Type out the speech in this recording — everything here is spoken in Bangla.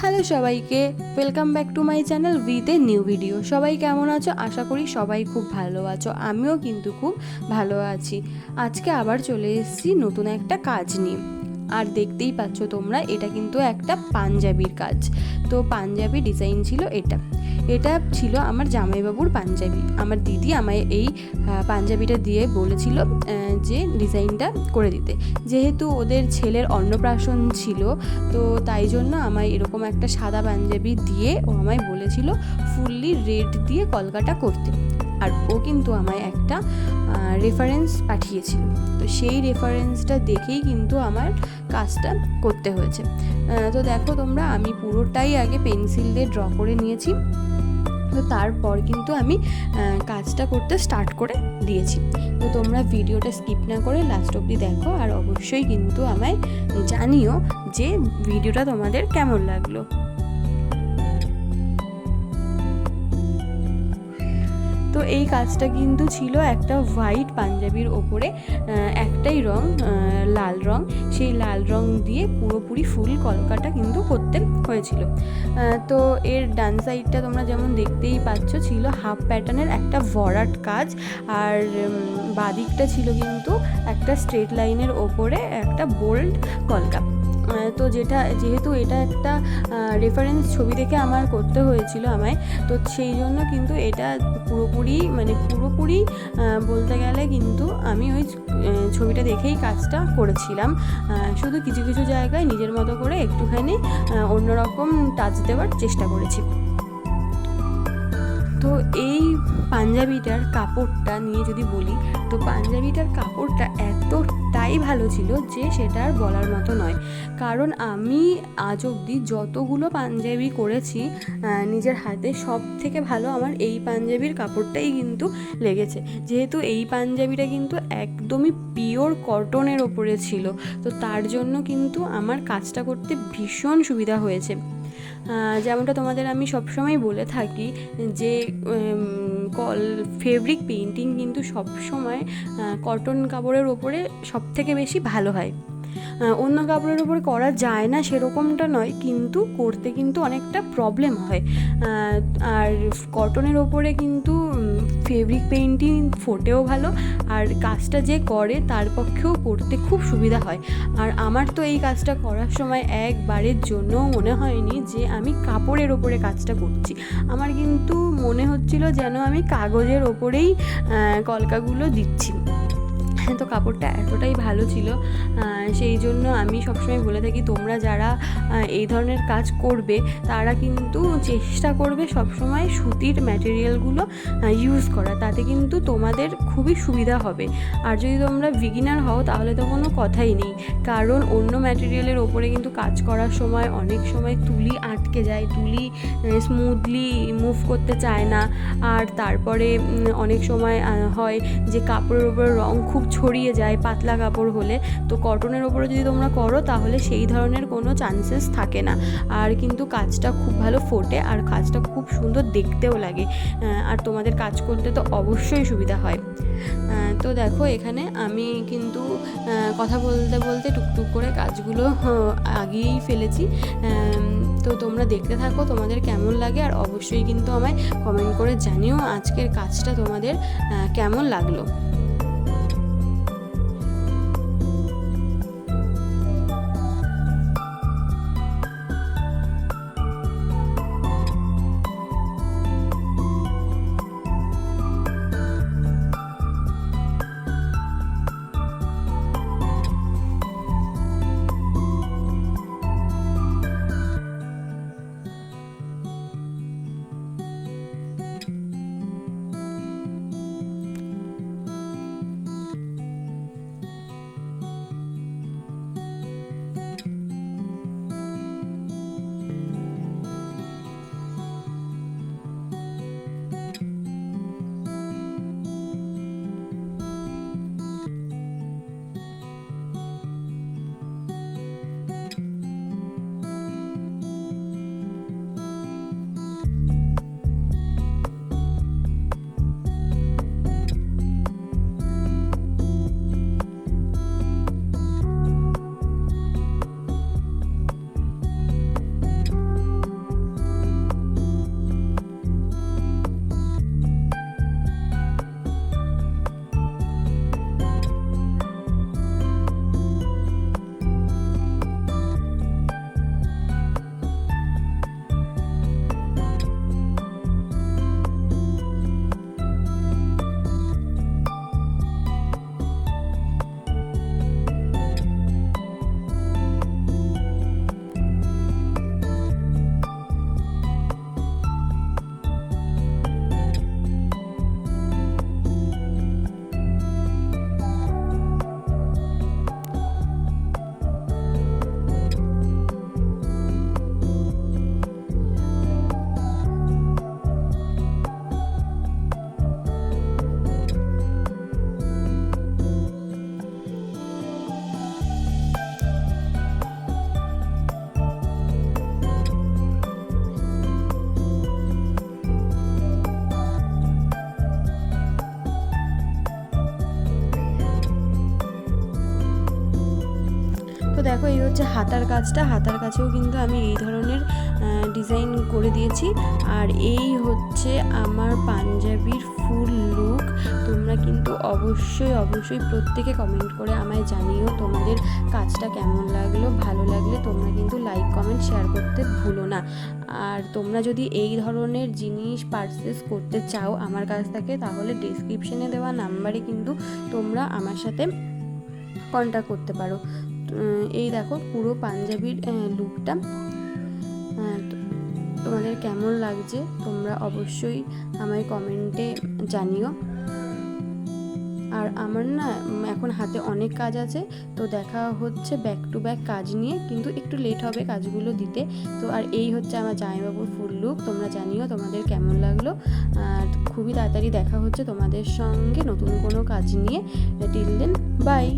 হ্যালো সবাইকে, welcome back to my channel with a new video. সবাই কেমন আছো? আশা করি সবাই খুব ভালো আছো। আমিও কিন্তু খুব ভালো আছি। আজকে আবার চলে এসেছি নতুন একটা কাজ নিয়ে। আর দেখতেই পাচ্ছ তোমরা, এটা কিন্তু একটা পাঞ্জাবির কাজ। তো পাঞ্জাবি ডিজাইন ছিল এটা। এটা ছিল আমার জামাইবাবুর পাঞ্জাবি। আমার দিদি আমায় এই পাঞ্জাবিটা দিয়ে বলেছিল যে ডিজাইনটা করে দিতে। যেহেতু ওদের ছেলের অন্নপ্রাশন ছিল, তো তাই জন্য আমায় এরকম একটা সাদা পাঞ্জাবি দিয়ে ও আমায় বলেছিল ফুললি রেড দিয়ে কলকাটা করতে। আর ও কিন্তু আমায় একটা রেফারেন্স পাঠিয়েছিল। তো সেই রেফারেন্সটা দেখেই কিন্তু আমার কাজটা করতে হয়েছে। তো দেখো তোমরা, আমি পুরোটাই আগে পেন্সিল দিয়ে ড্র করে নিয়েছি। তো তারপর কিন্তু আমি কাজটা করতে স্টার্ট করে দিয়েছি। তো তোমরা ভিডিওটা স্কিপ না করে লাস্ট অবধি দেখো, আর অবশ্যই কিন্তু আমায় জানিও যে ভিডিওটা তোমাদের কেমন লাগলো। তো এই কাজটা কিন্তু ছিল একটা হোয়াইট পাঞ্জাবির ওপরে একটাই রং, লাল রং। সেই লাল রং দিয়ে পুরোপুরি ফুল কলকাটা কিন্তু করতে হয়েছিল। তো এর ডান সাইডটা তোমরা যেমন দেখতেই পাচ্ছ ছিল হাফ প্যাটার্নের একটা ভরাট কাজ, আর বাদিকটা ছিল কিন্তু একটা স্ট্রেট লাইনের ওপরে একটা বোল্ড কলকা। তো যেহেতু এটা একটা রেফারেন্স ছবি দেখে আমার করতে হয়েছিল আমায়, তো সেই জন্য কিন্তু এটা পুরোপুরি বলতে গেলে কিন্তু আমি ওই ছবিটা দেখেই কাজটা করেছিলাম। শুধু কিছু কিছু জায়গায় নিজের মতো করে একটুখানি অন্যরকম টাচ দেওয়ার চেষ্টা করেছি। তো এই পাঞ্জাবিটার কাপড়টা নিয়ে যদি বলি, তো পাঞ্জাবিটার কাপড়টা এতটাই ভালো ছিল যে সেটা আর বলার মতো নয়। কারণ আমি আজ অবধি যতগুলো পাঞ্জাবি করেছি নিজের হাতে, সব থেকে ভালো আমার এই পাঞ্জাবির কাপড়টাই কিন্তু লেগেছে। যেহেতু এই পাঞ্জাবিটা কিন্তু একদমই পিওর কটনের ওপরে ছিল, তো তার জন্য কিন্তু আমার কাজটা করতে ভীষণ সুবিধা হয়েছে। যেমনটা তোমাদের আমি সবসময় বলে থাকি যে ফেব্রিক পেইন্টিং কিন্তু সবসময় কটন কাপড়ের ওপরে সবথেকে বেশি ভালো হয়। অন্য কাপড়ের উপরে করা যায় না সেরকমটা নয়, কিন্তু করতে কিন্তু অনেকটা প্রবলেম হয়। আর কটনের ওপরে কিন্তু ফেব্রিক পেইন্টিং ফোটেও ভালো, আর কাজটা যে করে তার পক্ষেও করতে খুব সুবিধা হয়। আর আমার তো এই কাজটা করার সময় একবারের জন্যও মনে হয়নি যে আমি কাপড়ের ওপরে কাজটা করছি। আমার কিন্তু মনে হচ্ছিল যেন আমি কাগজের ওপরেই কলকাগুলো দিচ্ছি। তো কাপড়টা এতটাই ভালো ছিল, সেই জন্য আমি সবসময় বলে থাকি তোমরা যারা এই ধরনের কাজ করবে তারা কিন্তু চেষ্টা করবে সবসময় সুতির ম্যাটেরিয়ালগুলো ইউজ করা, তাতে কিন্তু তোমাদের খুবই সুবিধা হবে। আর যদি তোমরা বিগিনার হও তাহলে তো কোনো কথাই নেই, কারণ অন্য ম্যাটেরিয়ালের ওপরে কিন্তু কাজ করার সময় অনেক সময় তুলি আটকে যায়, তুলি স্মুথলি মুভ করতে চায় না। আর তারপরে অনেক সময় হয় যে কাপড়ের ওপরে রং খুব ছড়িয়ে যায় পাতলা কাপড় হলে। তো কটনের ওপরে যদি তোমরা করো তাহলে সেই ধরনের কোনো চান্সেস থাকে না, আর কিন্তু কাজটা খুব ভালো ফোটে, আর কাজটা খুব সুন্দর দেখতেও লাগে, আর তোমাদের কাজ করতে তো অবশ্যই সুবিধা হয়। তো দেখো এখানে আমি কিন্তু কথা বলতে বলতে টুকটুক করে কাজগুলো আগিয়েই ফেলেছি। তো তোমরা দেখতে থাকো, তোমাদের কেমন লাগে, আর অবশ্যই কিন্তু আমায় কমেন্ট করে জানিও আজকের কাজটা তোমাদের কেমন লাগলো। তো দেখো এই হচ্ছে হাতার কাজটা, হাতার কাছেও কিন্তু আমি এই ধরনের ডিজাইন করে দিয়েছি। আর এই হচ্ছে আমার পাঞ্জাবির ফুল লুক। তোমরা কিন্তু অবশ্যই প্রত্যেকে কমেন্ট করে আমায় জানিও তোমাদের কাজটা কেমন লাগলো। ভালো লাগলে তোমরা কিন্তু লাইক কমেন্ট শেয়ার করতে ভুলো না। আর তোমরা যদি এই ধরনের জিনিস পারচেস করতে চাও আমার কাছ থেকে, তাহলে ডেসক্রিপশনে দেওয়া নাম্বারে কিন্তু তোমরা আমার সাথে কন্ট্যাক্ট করতে পারো। এই দেখো পুরো পাঞ্জাবির লুকটা তোমাদের কেমন লাগছে তোমরা অবশ্যই আমায় কমেন্টে জানিও। আর আমার না এখন হাতে অনেক কাজ আছে, তো দেখা হচ্ছে ব্যাক টু ব্যাক কাজ নিয়ে, কিন্তু একটু লেট হবে কাজগুলো দিতে। তো আর এই হচ্ছে আমার জামাইবাবুর ফুল লুক। তোমরা জানিও তোমাদের কেমন লাগলো। আর খুবই তাড়াতাড়ি দেখা হচ্ছে তোমাদের সঙ্গে নতুন কোনো কাজ নিয়ে। Till then by.